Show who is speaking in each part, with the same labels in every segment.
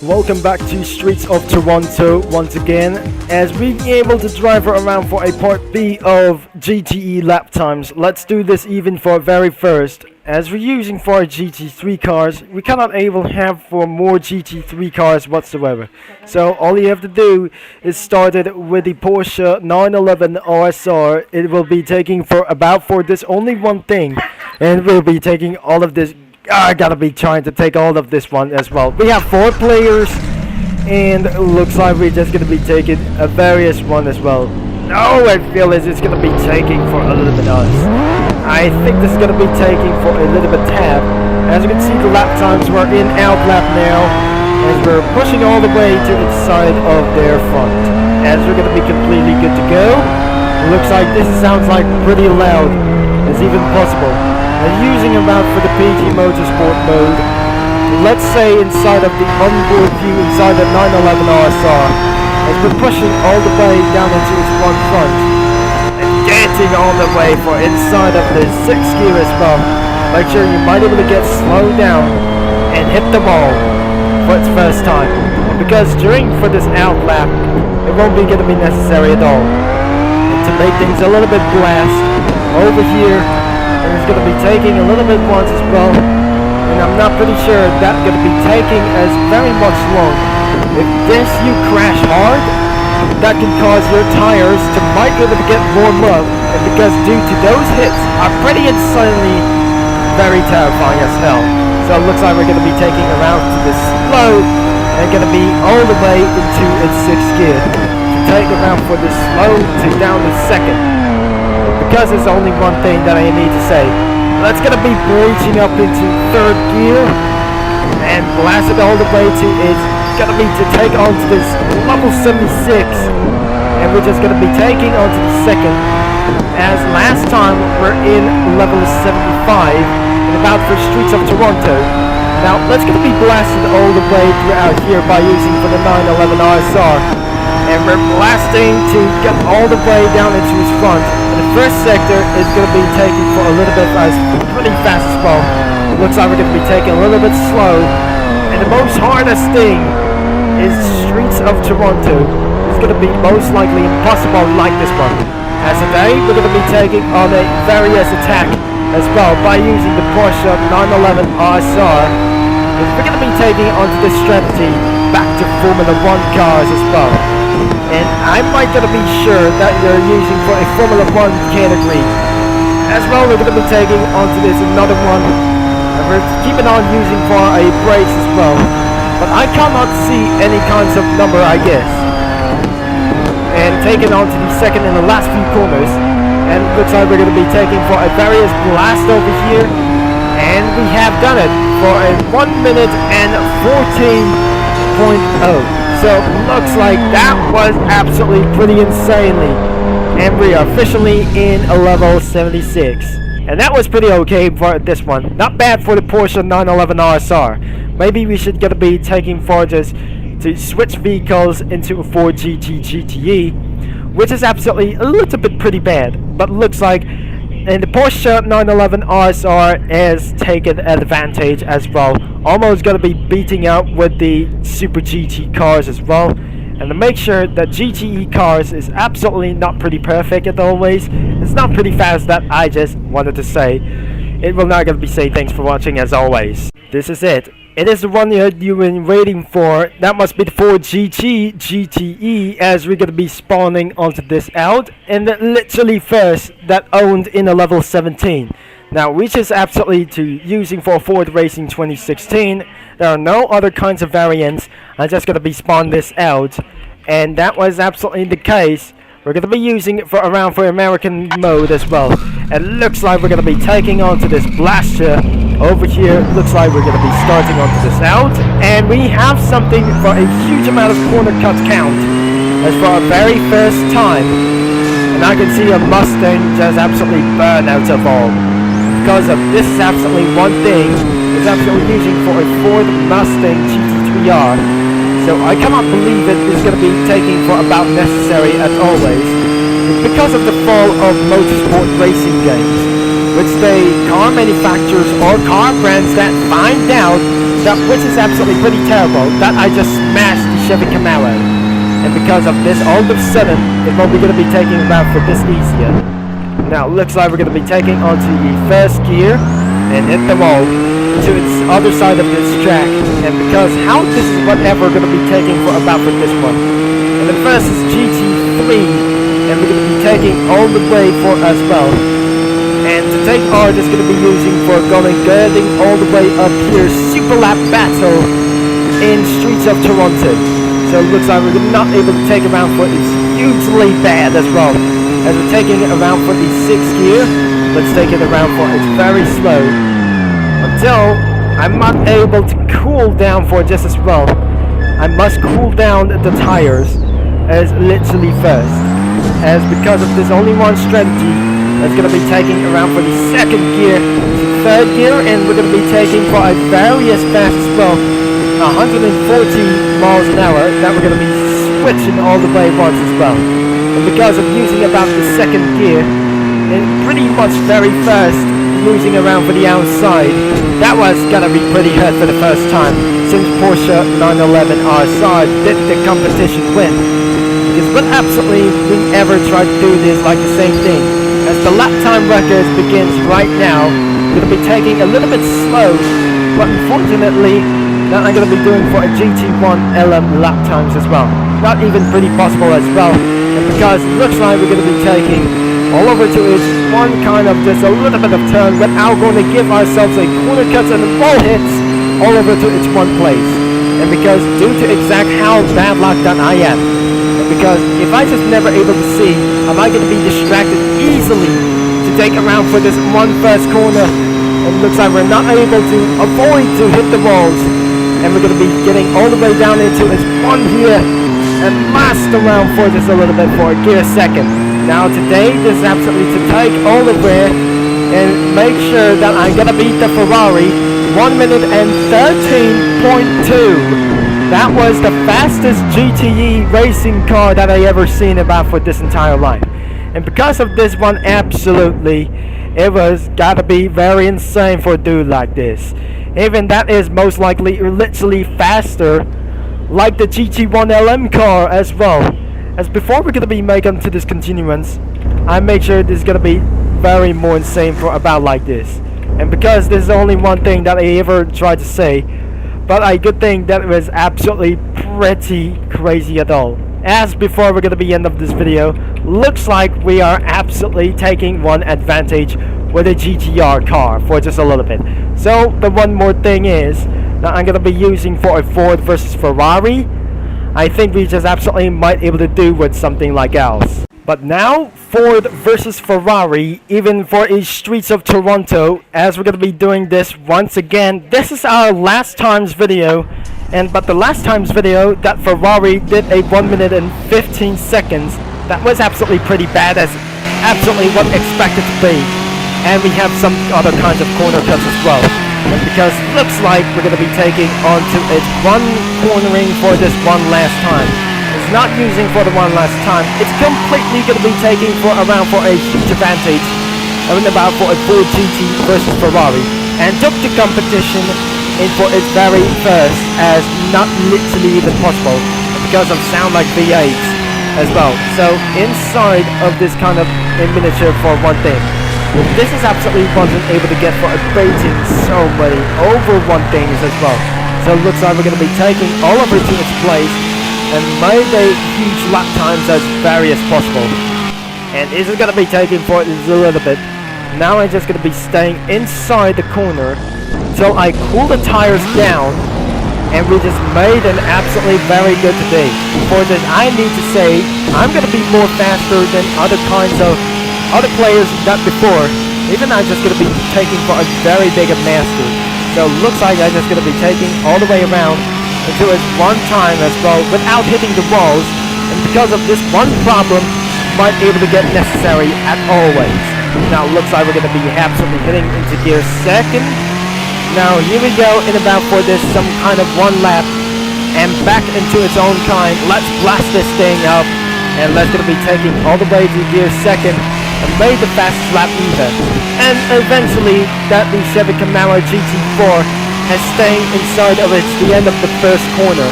Speaker 1: Welcome back to Streets of Toronto once again, as we be able to drive around for a part B of GTE lap times. Let's do this even for very first. As we're using for our GT3 cars, we cannot able have for more GT3 cars whatsoever. So all you have to do is start it with the Porsche 911 RSR. It will be taking for this only one thing, and we'll be taking all of this. I gotta be trying to take all of this one as well. We have 4 players, and it looks like we're just gonna be taking a various one as well. No, I feel as it's gonna be taking for a little bit us. I think this is gonna be taking for a little bit tab. As you can see, the lap times we're in out lap now, as we're pushing all the way to the side of their front. As we're gonna be completely good to go. Looks like this sounds like pretty loud, as even possible. And using around for the PG Motorsport mode, let's say inside of the onboard view inside the 911 RSR, as we're pushing all the way down into its front and getting all the way for inside of the 6th gear as well. Make sure you might be able to get slowed down and hit the ball for its first time, because during for this out lap, it won't be going to be necessary at all. And to make things a little bit blast over here, and it's going to be taking a little bit once as well, and I'm not pretty sure that's going to be taking as very much long. If this you crash hard, that can cause your tires to might be able to get warm up, and because due to those hits are pretty insanely very terrifying as hell. So it looks like we're going to be taking around to this slow and going to be all the way into its 6th gear to take around for this slow to down to 2nd. Because there's only one thing that I need to say. That's going to be breaching up into 3rd gear and blast it all the way to it's going to be to take onto this level 76, and we're just going to be taking onto the 2nd, as last time we're in level 75 and about for Streets of Toronto. Now let's going to be blasted all the way throughout here by using for the 911 RSR, and we're blasting to get all the way down into his front. And the first sector is going to be taking for a little bit pretty fast as well. Looks like we're going to be taking a little bit slow. And the most hardest thing is Streets of Toronto. It's going to be most likely impossible like this one. As today, we're going to be taking on a various attack as well by using the Porsche 911 RSR. And we're going to be taking onto this strategy back to Formula 1 cars as well. And I might gonna be sure that you're using for a Formula 1 category. As well, we're gonna be taking onto this another one. And we're keeping on using for a brace as well. But I cannot see any kinds of number, I guess. And taking on to the 2nd in the last few corners. And it looks like we're gonna be taking for a various blast over here. And we have done it for a 1 minute and 14.0. So looks like that was absolutely pretty insanely, and we are officially in a level 76, and that was pretty okay for this one. Not bad for the Porsche 911 RSR. Maybe we should gonna be taking for this to switch vehicles into a Ford GTE, which is absolutely a little bit pretty bad, but looks like and the Porsche 911 RSR has taken advantage as well. Almost going to be beating out with the Super GT cars as well. And to make sure that GTE cars is absolutely not pretty perfect as always. It's not pretty fast, that I just wanted to say. It will not going to be saying thanks for watching as always. This is it. It is the one you've been waiting for. That must be the Ford GTE, as we're going to be spawning onto this out. And literally first, that owned in a level 17. Now, which is absolutely to using for Ford Racing 2016. There are no other kinds of variants. I'm just going to be spawn this out. And that was absolutely the case. We're going to be using it for around for American mode as well. And looks like we're going to be taking onto this blaster over here. Looks like we're going to be starting onto this out. And we have something for a huge amount of corner cut count as for our very first time. And I can see a Mustang just absolutely burn out of all. Because of this is absolutely one thing. It's absolutely using for a Ford Mustang GT3R. So I cannot believe it is going to be taking for about necessary as always. Because of the fall of motorsport racing games. which the car manufacturers or car brands that find out that which is absolutely pretty terrible, that I just smashed the Chevy Camaro. And because of this, all of a sudden, it won't be going to be taking around for this easier. Now, it looks like we're going to be taking onto the first gear and hit the wall to its other side of this track. And because how this is whatever going to be taking for about for this one. And the first is GT3, and we're going to be taking all the way for as well. And to take R, is going to be using for girding all the way up here, Super Lap Battle in Streets of Toronto. So it looks like we're not able to take around for it's hugely bad as well. As we're taking it around for the 6th gear, let's take it around for it's very slow. Until I'm not able to cool down for just as well. I must cool down the tires as literally first. As because of this only one strategy, that's going to be taking around for the 2nd gear, 3rd gear, and we're going to be taking for a very fast as well. 140 miles an hour that we're going to be switching all the way once as well. And because of using about the 2nd gear and pretty much very fast losing around for the outside, that was going to be pretty hurt for the first time since Porsche 911 RSR did the competition win. Because when absolutely we ever try to do this like the same thing, as the lap time record begins right now, we're going to be taking a little bit slow, but unfortunately that I'm going to be doing for a GT1 LM lap times as well. Not even pretty possible as well. And because it looks like we're going to be taking all over to its one kind of just a little bit of turn without going to give ourselves a corner cuts and wall hits all over to its one place. And because due to exact how bad luck that I am, and because if I just never able to see, am I going to be distracted easily to take around for this one first corner, and looks like we're not able to avoid to hit the walls. And we're going to be getting all the way down into this one here and mast around for just a little bit for gear 2nd. Now today, this is absolutely to take all the way and make sure that I'm going to beat the Ferrari 1 minute and 13.2. That was the fastest GTE racing car that I ever seen about for this entire life. And because of this one, absolutely, it was got to be very insane for a dude like this. Even that is most likely literally faster like the GT1 LM car as well. As before we're going to be making to this continuance, I make sure this is going to be very more insane for about like this. And because this is only one thing that I ever tried to say, but I could think that it was absolutely pretty crazy at all. As before we're going to be end of this video, looks like we are absolutely taking one advantage with a GTR car for just a little bit. So the one more thing is that I'm going to be using for a Ford versus Ferrari. I think we just absolutely might able to do with something like else. But now Ford versus Ferrari, even for a Streets of Toronto, as we're going to be doing this once again. This is our last times video, but the last times video that Ferrari did a 1 minute and 15 seconds. That was absolutely pretty bad, as absolutely what expected to be. And we have some other kinds of corner cuts as well. And because it looks like we're going to be taking onto its one cornering for this one last time. It's not using for the one last time. It's completely going to be taking for around for a huge advantage. And about for a Ford GT versus Ferrari. And took the competition in for its very first, as not literally even possible. Because of sound like V8s as well. So inside of this kind of miniature for one thing. This is absolutely wasn't able to get for abating so many over one things as well. So it looks like we're going to be taking all of it to its place and made a huge lap times as very as possible. And this is going to be taking for it a little bit. Now I'm just going to be staying inside the corner until I cool the tires down, and we just made an absolutely very good today. For this, I need to say I'm going to be more faster than other kinds of other players that before. Even I'm just going to be taking for a very big master. So it looks like I'm just going to be taking all the way around until it's one time as well without hitting the walls. And because of this one problem, might be able to get necessary at always. Now it looks like we're going to be absolutely hitting into gear 2nd. Now here we go in about for this some kind of one lap and back into its own kind. Let's blast this thing up, and let's going to be taking all the way to gear 2nd. and made the fastest lap either. And eventually that the Chevy Camaro GT4 has staying inside of it to the end of the first corner.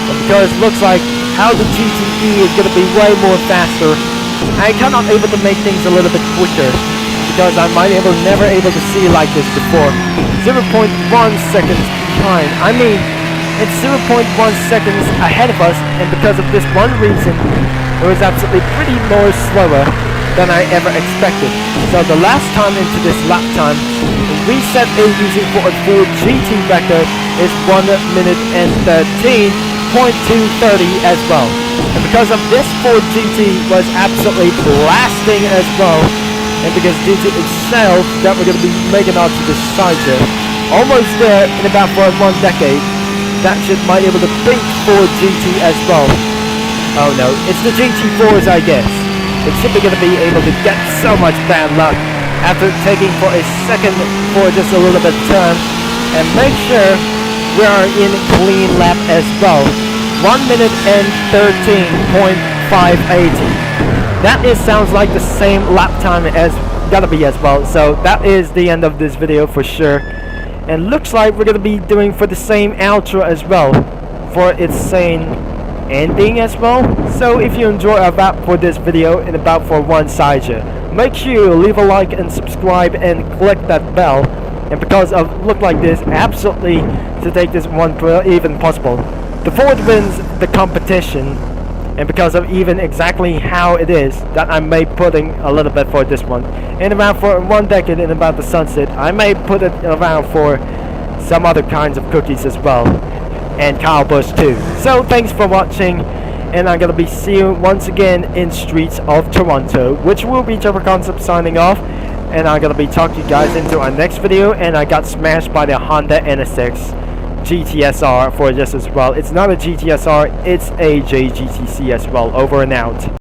Speaker 1: And because it looks like how the GTE is going to be way more faster, I cannot able to make things a little bit quicker, because I might never able to see like this before. 0.1 seconds behind. I mean, it's 0.1 seconds ahead of us, and because of this one reason, it was absolutely pretty more slower than I ever expected. So the last time into this lap time, we set a using for a Ford GT record is 1 minute and 13.230 as well. And because of this, Ford GT was absolutely blasting as well. And because due to itself that we're going to be making out to this side here, almost there in about for 1 decade, that might be able to beat Ford GT as well. Oh no, it's the GT4s, I guess. It should be going to be able to get so much bad luck after taking for a second for just a little bit turn, and make sure we are in clean lap as well. 1 minute and 13.580. That sounds like the same lap time as gotta be as well. So that is the end of this video for sure. And looks like we're gonna be doing for the same outro as well, for its same ending as well. So if you enjoy about for this video and about for one side here, make sure you leave a like and subscribe and click that bell. And because of look like this, absolutely to take this one even possible, the Ford wins the competition. And because of even exactly how it is that I may putting a little bit for this one, and about for 1 decade and about the sunset, I may put it around for some other kinds of cookies as well, and Kyle Busch too. So thanks for watching, and I'm gonna be seeing you once again in streets of Toronto, which will be Trevor Concept signing off. And I'm gonna be talking you guys into our next video. And I got smashed by the Honda NSX GTSR for this as well. It's not a GTSR, it's a JGTC as well. Over and out.